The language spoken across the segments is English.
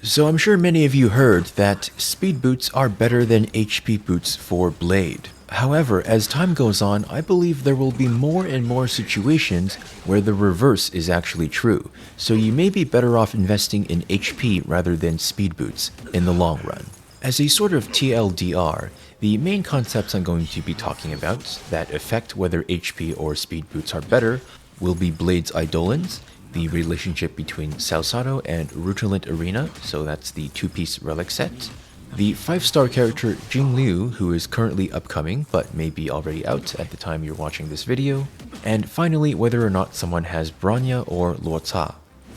So I'm sure many of you heard that speed boots are better than HP boots for Blade. However, as time goes on, I believe there will be more and more situations where the reverse is actually true, so you may be better off investing in HP rather than speed boots in the long run. As a sort of TLDR, the main concepts I'm going to be talking about that affect whether HP or speed boots are better will be Blade's Eidolons, the relationship between Salsado and Rutilant Arena, so that's the two-piece relic set, the 5-star character Jing Liu, who is currently upcoming but may be already out at the time you're watching this video, and finally whether or not someone has Bronya or Luoca.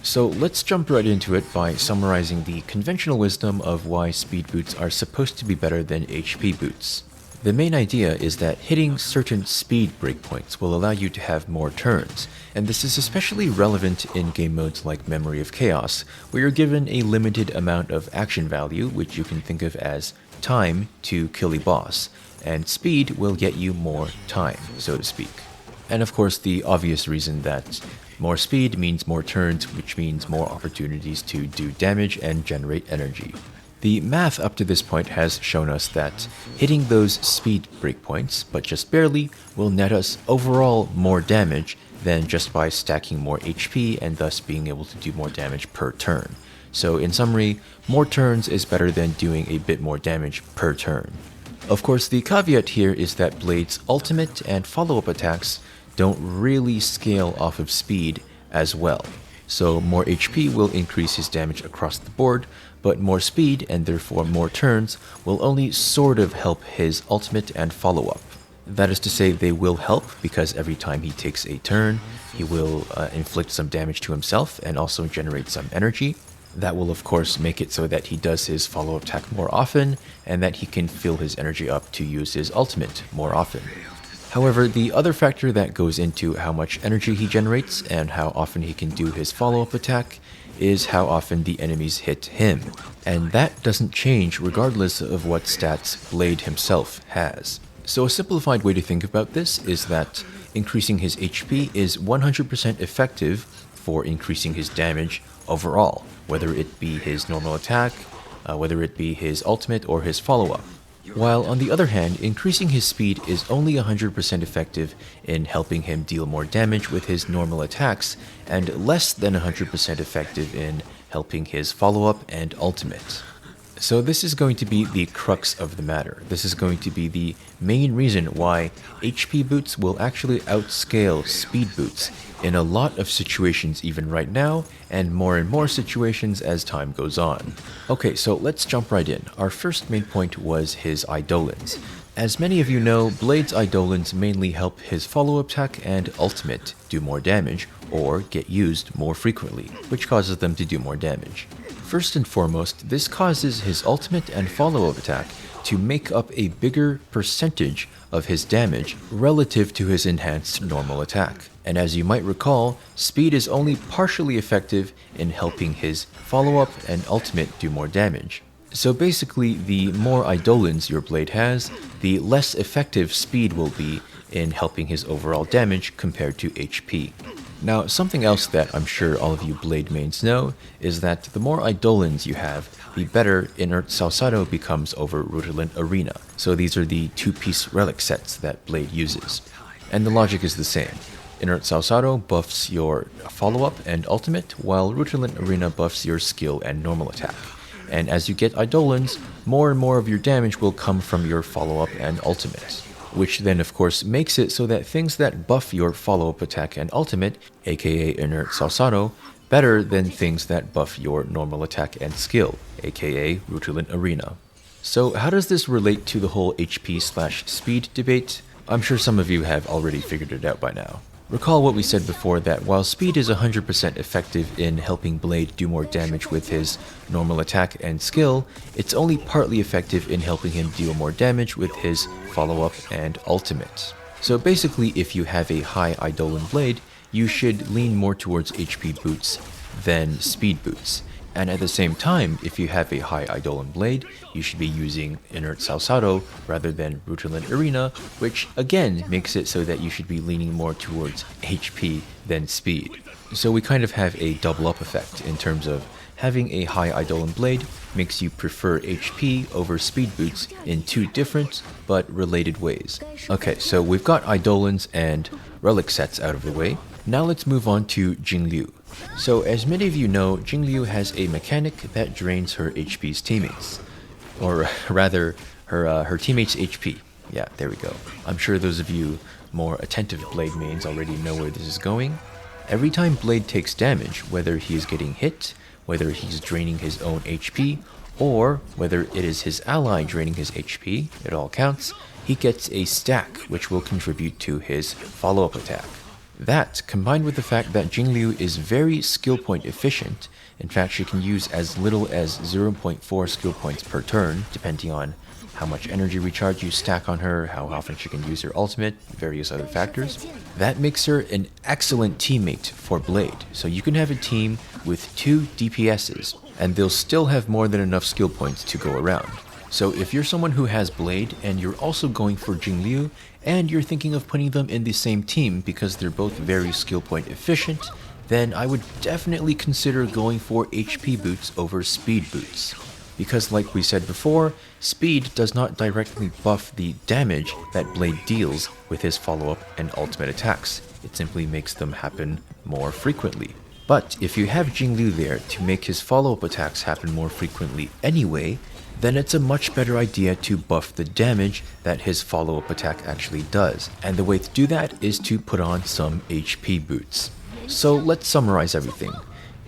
So let's jump right into it by summarizing the conventional wisdom of why speed boots are supposed to be better than HP boots. The main idea is that hitting certain speed breakpoints will allow you to have more turns, and this is especially relevant in game modes like Memory of Chaos, where you're given a limited amount of action value, which you can think of as time to kill a boss, and speed will get you more time, so to speak. And of course, the obvious reason that more speed means more turns, which means more opportunities to do damage and generate energy. The math up to this point has shown us that hitting those speed breakpoints, but just barely, will net us overall more damage than just by stacking more HP and thus being able to do more damage per turn. So in summary, more turns is better than doing a bit more damage per turn. Of course, the caveat here is that Blade's ultimate and follow-up attacks don't really scale off of speed as well. So more HP will increase his damage across the board, but more speed and therefore more turns will only sort of help his ultimate and follow-up. That is to say, they will help because every time he takes a turn, he will inflict some damage to himself and also generate some energy. That will of course make it so that he does his follow-up attack more often and that he can fill his energy up to use his ultimate more often. However, the other factor that goes into how much energy he generates and how often he can do his follow-up attack is how often the enemies hit him, and that doesn't change regardless of what stats Blade himself has. So a simplified way to think about this is that increasing his HP is 100% effective for increasing his damage overall, whether it be his normal attack, whether it be his ultimate or his follow-up. While on the other hand, increasing his speed is only 100% effective in helping him deal more damage with his normal attacks, and less than 100% effective in helping his follow-up and ultimate. So this is going to be the crux of the matter. This is going to be the main reason why HP boots will actually outscale speed boots in a lot of situations even right now, and more situations as time goes on. Okay, so let's jump right in. Our first main point was his Eidolons. As many of you know, Blade's Eidolons mainly help his follow-up attack and ultimate do more damage, or get used more frequently, which causes them to do more damage. First and foremost, this causes his ultimate and follow-up attack to make up a bigger percentage of his damage relative to his enhanced normal attack. And as you might recall, speed is only partially effective in helping his follow-up and ultimate do more damage. So basically, the more Eidolons your Blade has, the less effective speed will be in helping his overall damage compared to HP. Now, something else that I'm sure all of you Blade mains know is that the more Eidolons you have, the better Inert Salsado becomes over Rutilant Arena. So these are the two-piece relic sets that Blade uses. And the logic is the same. Inert Salsado buffs your follow-up and ultimate, while Rutilant Arena buffs your skill and normal attack. And as you get Eidolons, more and more of your damage will come from your follow-up and ultimate. Which then of course makes it so that things that buff your follow-up attack and ultimate, aka Inert Salsado, better than things that buff your normal attack and skill, aka Rutilant Arena. So how does this relate to the whole HP/speed debate? I'm sure some of you have already figured it out by now. Recall what we said before, that while speed is 100% effective in helping Blade do more damage with his normal attack and skill, it's only partly effective in helping him deal more damage with his follow-up and ultimate. So basically, if you have a high Eidolon Blade, you should lean more towards HP boots than speed boots. And at the same time, if you have a high Eidolon Blade, you should be using Inert Salsado rather than Rutilant Arena, which again makes it so that you should be leaning more towards HP than speed. So we kind of have a double up effect in terms of having a high Eidolon blade makes you prefer HP over speed boots in two different but related ways. Okay, so we've got Eidolons and relic sets out of the way. Now let's move on to Jingliu. So as many of you know, Jingliu has a mechanic that drains her HP's teammates. Or rather, her teammates' HP. Yeah, there we go. I'm sure those of you more attentive Blade mains already know where this is going. Every time Blade takes damage, whether he is getting hit, whether he's draining his own HP, or whether it is his ally draining his HP, it all counts, he gets a stack which will contribute to his follow-up attack. That, combined with the fact that Jingliu is very skill point efficient, in fact she can use as little as 0.4 skill points per turn, depending on how much energy recharge you stack on her, how often she can use her ultimate, various other factors. That makes her an excellent teammate for Blade, so you can have a team with 2 DPSs, and they'll still have more than enough skill points to go around. So if you're someone who has Blade, and you're also going for Jingliu, and you're thinking of putting them in the same team because they're both very skill point efficient, then I would definitely consider going for HP boots over speed boots. Because like we said before, speed does not directly buff the damage that Blade deals with his follow-up and ultimate attacks. It simply makes them happen more frequently. But if you have Jingliu there to make his follow-up attacks happen more frequently anyway, then it's a much better idea to buff the damage that his follow-up attack actually does. And the way to do that is to put on some HP boots. So let's summarize everything.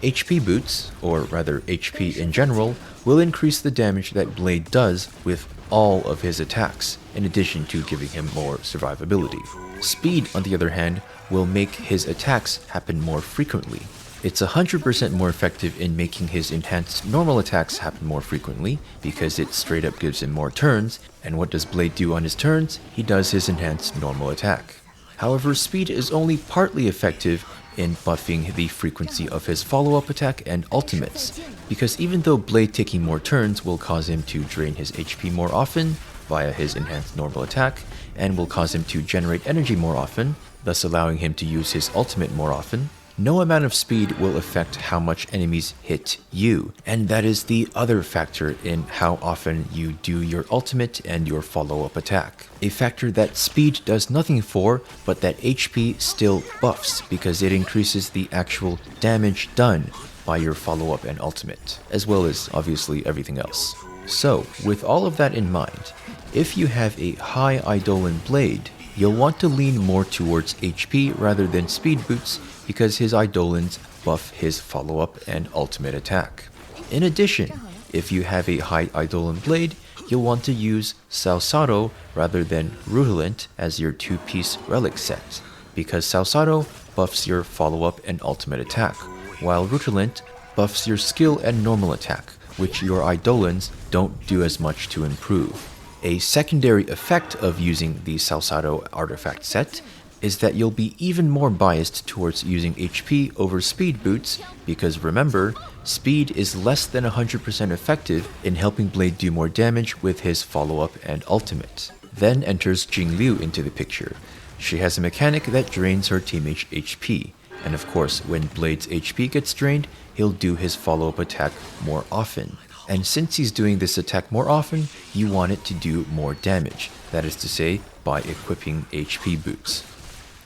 HP boots, or rather HP in general, will increase the damage that Blade does with all of his attacks, in addition to giving him more survivability. Speed, on the other hand, will make his attacks happen more frequently. It's 100% more effective in making his enhanced normal attacks happen more frequently, because it straight up gives him more turns, and what does Blade do on his turns? He does his enhanced normal attack. However, speed is only partly effective in buffing the frequency of his follow-up attack and ultimates, because even though Blade taking more turns will cause him to drain his HP more often via his enhanced normal attack, and will cause him to generate energy more often, thus allowing him to use his ultimate more often, no amount of speed will affect how much enemies hit you, and that is the other factor in how often you do your ultimate and your follow-up attack. A factor that speed does nothing for, but that HP still buffs because it increases the actual damage done by your follow-up and ultimate, as well as obviously everything else. So, with all of that in mind, if you have a high Eidolon Blade, you'll want to lean more towards HP rather than speed boots because his Eidolons buff his follow-up and ultimate attack. In addition, if you have a high Eidolon Blade, you'll want to use Salsado rather than Rutilant as your 2-piece relic set, because Salsado buffs your follow-up and ultimate attack, while Rutilant buffs your skill and normal attack, which your Eidolons don't do as much to improve. A secondary effect of using the Salsado artifact set is that you'll be even more biased towards using HP over speed boots, because remember, speed is less than 100% effective in helping Blade do more damage with his follow-up and ultimate. Then enters Jingliu into the picture. She has a mechanic that drains her teammate's HP, and of course when Blade's HP gets drained, he'll do his follow-up attack more often. And since he's doing this attack more often, you want it to do more damage, that is to say, by equipping HP boots.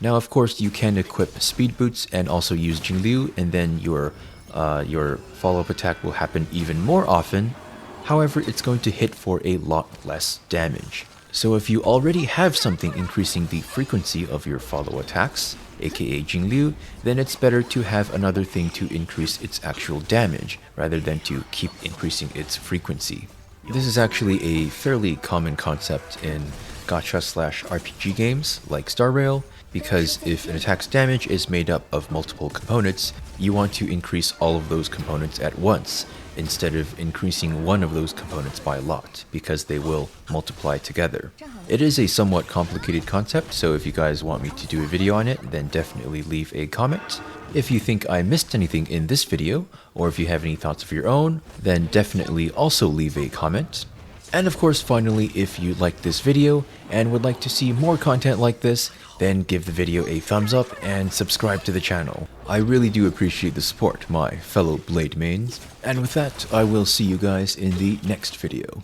Now of course you can equip speed boots and also use Jingliu, and then your follow-up attack will happen even more often. However, it's going to hit for a lot less damage. So if you already have something increasing the frequency of your follow attacks, aka Jingliu, then it's better to have another thing to increase its actual damage, rather than to keep increasing its frequency. This is actually a fairly common concept in gacha/RPG games like StarRail, because if an attack's damage is made up of multiple components, you want to increase all of those components at once, instead of increasing one of those components by a lot, because they will multiply together. It is a somewhat complicated concept, so if you guys want me to do a video on it, then definitely leave a comment. If you think I missed anything in this video, or if you have any thoughts of your own, then definitely also leave a comment. And of course, finally, if you liked this video and would like to see more content like this, then give the video a thumbs up and subscribe to the channel. I really do appreciate the support, my fellow Blade mains. And with that, I will see you guys in the next video.